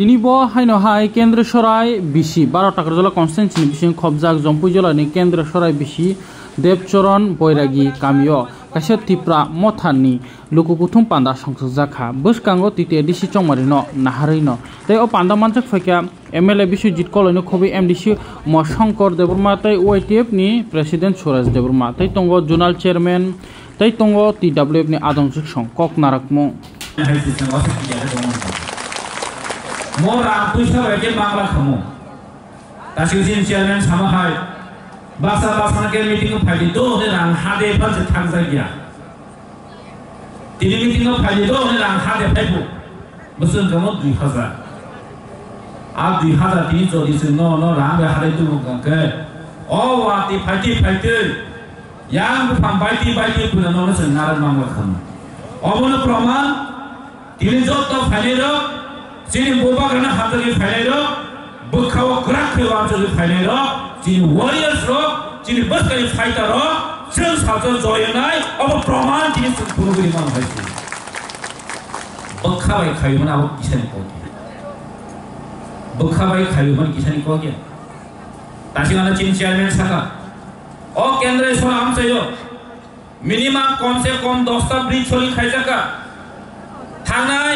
তিনি ব হাইনো হাই কেন্দ্র সরাই বিশি 12 টাকার জলা কনস্টেন্সিনি বিশি খবজাক জম্পুই জলানি কেন্দ্র সরাই বিশি দেবচরণ বৈরাগী কামিও কাছে তিপ্রা মথানি লুকুকুথুম পান্দা সংসদ জাখা বসকাঙ্গ তিতে ডিসি চংমারি ন নাহারই ন তাই ও পান্দা মানজাক ফাইকা এমএলএ বিশ্বজিৎ কলইনো খবি এমডিসি ম শঙ্কর দেববর্মা তাই YTF ni president Suresh Debbarma তাই তঙ্গ জোনাল চেয়ারম্যান তাই তঙ্গ টিডব্লিউএফ ni আদংসুক সং কক নারাকমু মোরা পয়সা বাইকে বাংলা খামো তাসিজিন চেয়ারম্যান সামাহাই বাসা বাসনাকে মিটিং ফাইলি তো ওনে রাং হাদে ফাজে থাকজা গিয়া তিনি মিটিং ফাইলি তো ওনে রাং হাদে ফাইবো বসুন জম 2000 আর 2000 তিনি যদি ন ন রাং বে হাদে তুমু গকে ও ওয়াতি ফাইতে ইয়াং ফাম বাইতি পুনা ন ন নারায়ণ বাংলা খামো অবন প্রমাণ তিনি যত ফাইলেরো Jadi boba kerana hati kita final lo, berkau kerak kewan jadi final lo, jadi warriors lo, jadi bos kali fighter lo, sel satu joyanai, apa proman jadi sepuluh kali mana hari ini. Berkau kayu mana apa kisah ni kau dia, berkau kayu mana kisah ni kau dia. Tadi mana cini chairman saka, oh kendra soal am sayo, minimum konsep 10 bridge soal khaja Thangai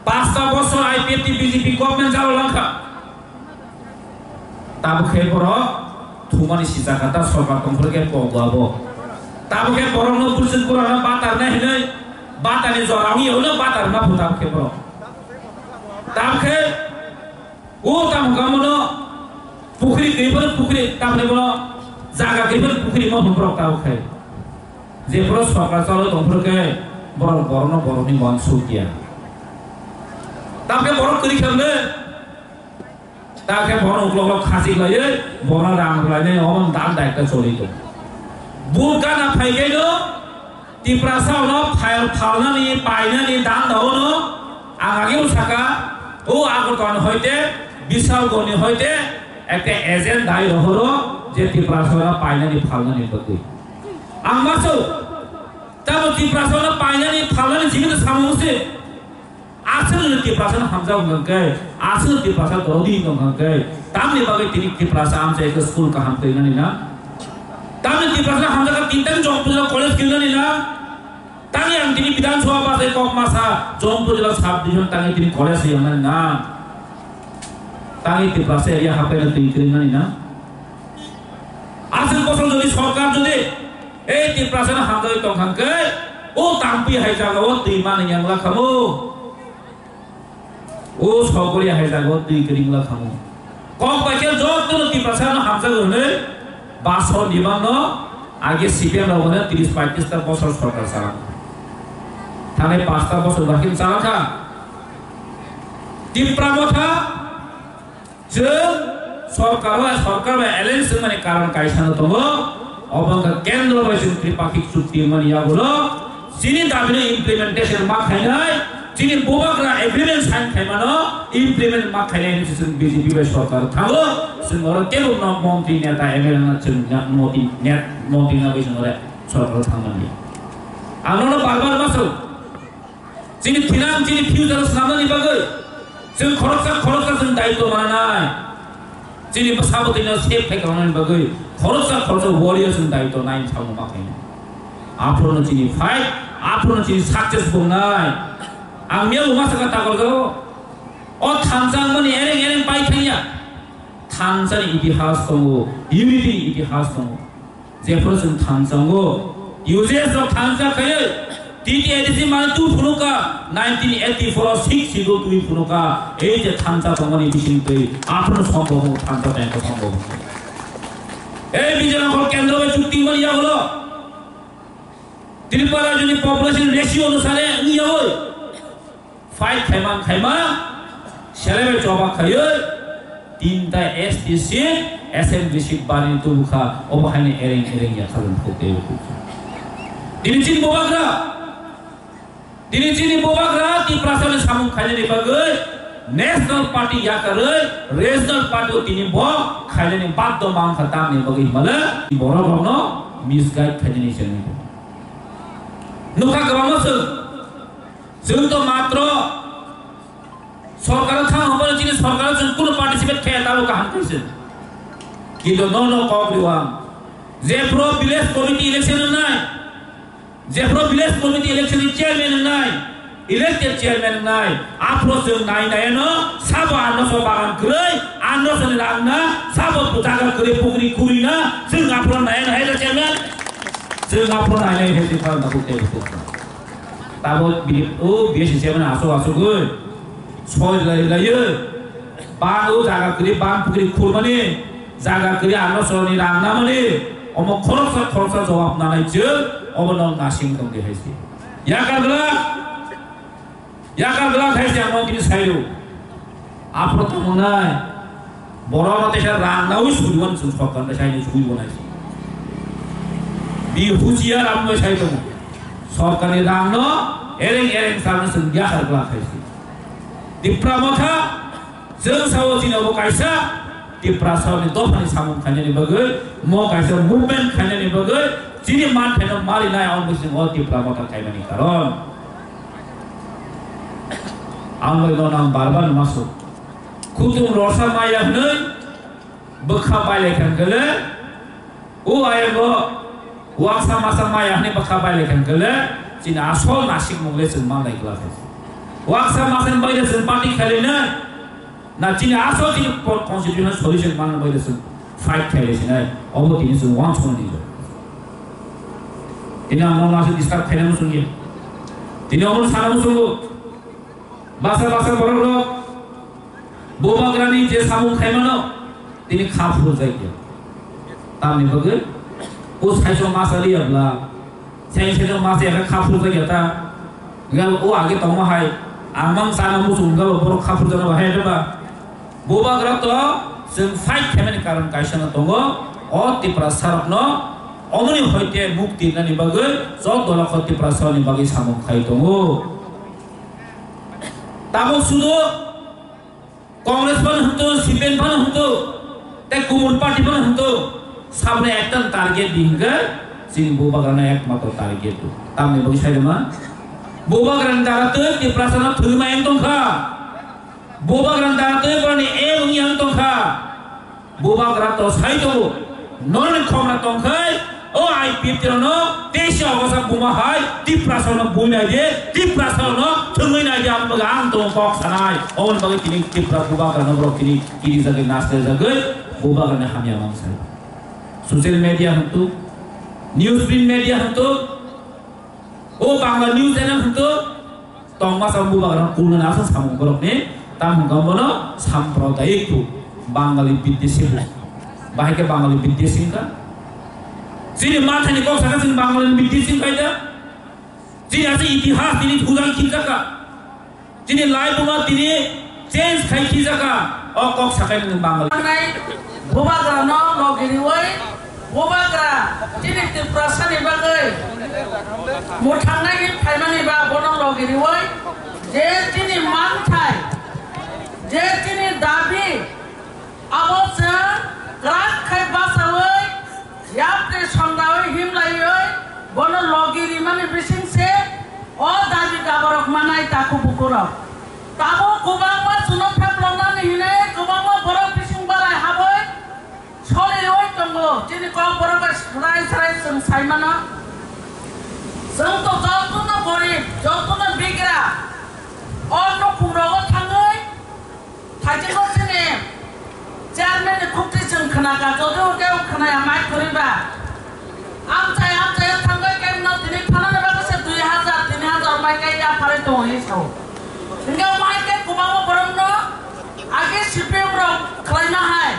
5 বছর IPFT BJP government যাও লঙ্কা তাবুকে বড় থুমানি সিজাকাতা সরকার কমফরকে পগাবো তাবুকে বড় ন পুরসুন পুরানা বাতার না হিলে বাতানি জরাউনি হলো বাতার না ফুতাবকে বড় তাবকে ও তাম গামনো পুকুরি গইবল পুকুরি তাবনে বড় জায়গা গইবল পুকুরি মন বড় তাবকে যে বড় সরকার চলো কমফরকে বড় বড়নি বংশ দিয়া তাকে বড় করি খামলে তাকে বড় উগলক খাসি লয়ে বড় রাম লয়ে অমন দান দায়িত্ব চলিত বুলকানা ফাইগেল তিপ্রাসাও ন ফাইল ফালনানি পাইনানি দান দাওন আগাগেও থাকা ও আগরকন হইতে বিশাল গনি হইতে একটা এজেন্ট দাই রহর যে তিপ্রাসাও পাইনানি ফালনানি প্রতি আমাসো তাও তিপ্রাসাও পাইনানি ফালনানি জীবিত সামুসে asal di perasaan hamzah ngangkai, asal di perasaan dodi ngangkai. Tamni bagai tini di perasaan saya ke school ke hamzah ini na. Tamni di perasaan hamzah ke tintan jom punya college kira ni na. Tani yang tini bidan soal bahasa kok masa jom punya subdivision tani tini college yang na. Tani di perasaan area apa yang tini kira ni na. Asal kosong jadi sorkar jadi, di perasaan hamzah itu ngangkai. Oh tampi hai jaga oh timan yang lah kamu. ও সকলে হাইজাগত দুই করিমলা খামু কম পাইকে যত নতি প্রশাসন হামজা গনে বাসর নিবান আগে সিপিএম রবনে 30-35 বছর সরকার চালান থানে 5 বছর বাকি চালাখা তিপ্রামথা যে সরকার এলায়েন্স মানে কারণ কাইসানো তব অবঙ্গ কেন্দ্র বৈশ্বিক ত্রিপাক্ষিক চুক্তি মানে ইয়াগুলো যিনি দাবিনে ইমপ্লিমেন্টেশন মা খাইনাই যিনি বোবাকরা এগ্রিমেন্ট সাইন খাইমানো ইমপ্লিমেন্ট মা খাইনাই নিছেন বিজেপি বা সরকার থাগো সিংহর কেউ ন মন্ত্রী নেতা এমএলএ না ছিল মন্ত্রী না বৈষ্ণরে সরকার থামানি আমরা বারবার বাসো যিনি ফিনান্স যিনি ফিউচার সামনে বাগে जों খরচা जों দায়িত্ব মানে নাই যিনি সাবদিন সেফ থেকে মানে বাগে খরচা ওয়ারিয়ার जों দায়িত্ব নাই সামনে মাখাই আপনারা যিনি ফাইট আপনারা যিনি সাকসেসফুল নাই आंनियाव मासा कथा करगो ओ थानसां माने एरें पाइ थाया थानसानि इतिहास दङ युनिटी इतिहास दङ जेफोर जों थानसांगो युजेस अफ थानसा खायो टीटीएडीसी माने तु फुनुका 1984 6 सिगो तुइ फुनुका এই যে थानसा दङनि बिसिंतै आपन सम्भव थानसा बैंक सम्भव এই বিজয়নগর কেন্দ্র চুক্তি বলিয়া হলো ত্রিপুরা যদি পপুলেশন রেশিও অনুসারে ইয়া হয় फाइट खाइमा सेलेबे जबा खायो तीनटा एसटी सीट एसएमबी सीट बानि तुखा अबहायने एरें या खालन फोते दिनिचिन बोबाग्रा ती प्रासाले सामु खाइने बागै नेशनल पार्टी या करे रीजनल पार्टी तिनी ब खाइने बाद्द मां खतामनि बगै मले बरो बनो मिसगाइड खाइने छन् नुखा गमस जों तो मात्र সরকার থাম হবে যিনি সরকারের জন্য কোনো পার্টিসিপেট খেয়ে তাও কাহান কইছেন কিন্তু ন কবরিওয়াম যে প্রো ভিলেজ কমিটি ইলেকশন নাই যে pro village committee election chairman নাই ইলেক্টেড চেয়ারম্যান নাই আপরো जों नाय न साबो आनस बागान करै आनस नि रांना साबो पुजागा करै पुगरी कुरिना जों आपरो नाय चेयारम्यान जों आपरो नाय हेल्थ खालामना बुते ताबो ओ बिएसि चेयारम्यान आसो गय सय लायो बानो जागा करै बान पुगरी खुरमानि जागा करै आनस नि रांना माने अमो खरसा जवाब नाय जो अबनो नासिं दं देहायसि याकाबला खायसे आमो तिनि साइरो आपरो त मनाय बरनो तेसा रांनाव सुरिवन जों सरकारनि साइनि सुरि बनायसि बि हुजियार आमो साइरो सरकारनि रांनो एरें सारनो जों याकाबला खायसे दिप्रा मथा जों सावो दिनाव कायसा दिप्रा सावनि दफानि सामु खायनानि बगै म कायसा मुभमेन्ट खायनानि बगै जिनि मान फेनो मारिनाय आमो जों अ दिप्रा मथा खायनानि कारण आंगो नाम बारबार मासो खुदुम रसा माया हनै बखा बायलेखान गले ओ आयगो वासा मासा माया हनै बखा बायलेखान गले जिन आसल नासिक मंगले जों मालाय ग्लास वासा मासन बायले जों पार्टी खेलेनो ना जिन आसल जिन कन्स्टिट्यूशनल सल्यूशन मान बायले जों फाइट खेलेसिनाय अब तिनि जों वान सन दियो तिनि आमो मासो डिस्टार्ब खेलेनो सुनिए तिनि अमो सानामो सुंगो बासा बरलो बोबाग्रानि जे सामु खायमानो तिनि खाफुर जायगे तामनि बगै ओ साइसो मासालियाब्ला सेंसेनो मासे एका खाफुर जायगे ता गाल ओ आगे तमा हाय आमं साना मुसुंगा बर खाफुर जाना बाहायबा बोबाग्रा तो जों फाइट खायमानि कारण कायसाना दङो अ तिप्रा सारनो अमनि हयते मुक्ति नानि बगै ज दलख तिप्रा सारनि बगै सामु खाय दङो ताबो सुदो कांग्रेस पण हतो सीपीएम पण हतो ते कुमुर पार्टी पण हतो सामने एकटन टार्गेट दिंगे जिन बोबाग्राना एकमात्र टार्गेट तामनि बगै सायमा बोबाग्रान दाराते ति प्रासना थुमा एं दंखा बोबाग्रान दाराते बरनि ए उनियां दंखा बोबाग्रा तो साइतो नन खमना दंखै ओ आईपीएफ तिरनो देशे अवसा बुमा हाय दिप्रासनो बुनाय दे दिप्रासनो थुङैनाय दे आम बगा आं तो कक सानाय अवन बगे तिनि दिप्रा बोबाग्रानो ब्रो तिनि किरि जगे नास्ते जगे बोबाग्राने हामिया मांसाय सोशल मीडिया हंतु न्यूज प्रिंट मीडिया हंतु ओ बांग्ला न्यूज चैनल हंतु तंमा साम बोबाग्रानो कुलना नासा सामु बरकने ताम गमनो साम्प्रदायिक बांगाली विदेशी बाहायके बांगाली विदेशी का जिनि माथानि कक्साखा जों बांगालनि बिदिसिं खायदा जिनि आसे इतिहास दिनि हुदां खिजाका जिनि लाइबुमा दिनि चेंज खाय खिजाका अ कक्साखा जों बांगाल बोबाग्रा न लगिरि वय बोबाग्रा जिनि तिप्रासानि बागै मोथांनाय फायमानि बा बन लगिरि वय जे जिनि मानथाय जे जिनि दाबि आबोसे ग्राक खाय बासावै यापने संदावै हिमलायै बन लगिरि माने बिसिंसे अ दाबि गाबरक मानाय ताखु बुकुरक ताबो गोबांबा सुनो फेब्लनानै हिने गोबांबा बरक बिसिं बाराय हाबै सलियै दंगो जिनि क बरक राय जों सायमाना जों तो जतनो गरिब जतनो बिग्रा अ नखुरगो थाङै थाइजोखौ जोंनि चेयारमैन खुक्ति जों खोनागा जदो गेव खोनाया माइ करिबा आमचाय थांबाय केमना दिनै थानानै बागसे 2000 3000 माइ गाया फारे दं हिसाव इंगा माइ के गोबां बरनो आगे सीपीएम रो खलायना हाय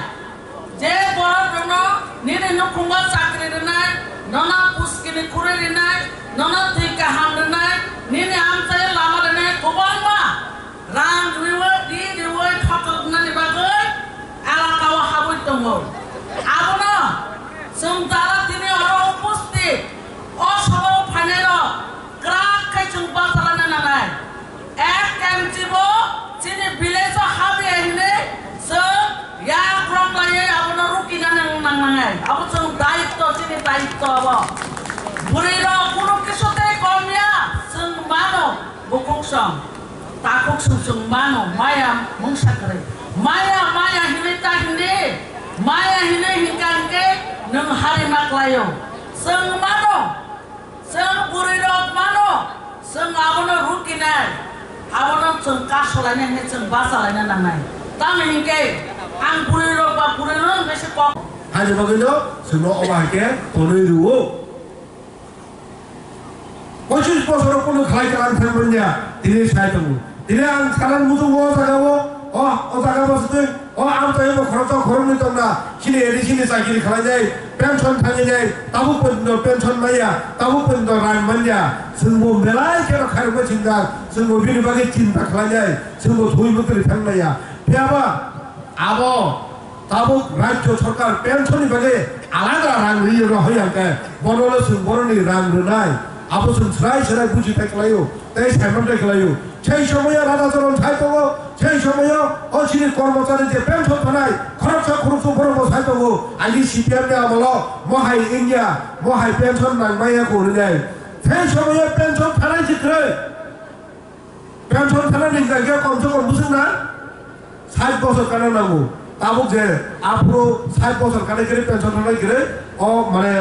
जे बरनो निने नखुंगा साख्रि रनाय नना पुस्किनि खुरै रनाय नना दैका हामनाय निने आमचाय लामा रनाय गोबांबा रां रिवो दि रिवो खातनानि बागै एलाकाव हाबै दङ आबनो जों दारा दिनै अर उपस्थित असबाव फानेर ग्राक खायजों बाजारानो नालाय एक केमजिबो जिनि भिलेज हाबे हिने जों या ग्रमलायै आबनो रुकिनानै नांनाङै आबो जों दायित्व जिनि दायित्व आबो बुरैर कुनु किसुते कमिया जों मानो बुकुकसं ताकुकसं जों मानो माया Maya hine hingkangke nung hari maklayo. Seng mano, seng burirot mano, seng abono rukinai, abono seng kasolanya ne seng basalanya nangai. Tang hingke ang burirot ba burirot mesti kok. Hanya begitu, semua orang ke tonoi dulu. 25বছর কোনো খাই কালান থাকবেন না তিনি সাইতমু তিনি আন কালান মুতু ও জাগাবো ও জাগাবো তুই ও আম তাইবো খরচ খরচ নিতম না সিনি এদি সিনি চাকরি খালাই যায় পেনশন থাকি যায় তাবু পর্যন্ত পেনশন মাইয়া তাবু পর্যন্ত রান মাইয়া जोंबो মেলাই কেন খাইবো চিন্তা जोंबो বিনি বাগে চিন্তা খালাই যায় जोंबो ধুই বতরি থাকনাইয়া পেয়াবা আবো তাবু রাজ্য সরকার পেনশনই বাগে আলাদা রাং রিয়ে হইয়াকে বনলে जों বরনি রাং রনাই আবো जों সেরাই বুঝি থাকলাইও তাই সাইমন থাকলাইও সেই সময়ে রাজাচরণ সাইতগো সেই সময়ে অসিনি কর্মচারী যে পেনশন থানায় খরচ বড় সাইতগো আলি সিপিএম নে আমল মহাই ইন্ডিয়া মহাই পেনশন নাংমাইয়া করে যায় সেই সময়ে পেনশন থানায় জিতরে পেনশন থানা নিগাগে কমসে কম বুঝুন না 60 বছর কানা নামু তাবুক যে আপরো 60 বছর কানে করে পেনশন থানায় গিরে ও মানে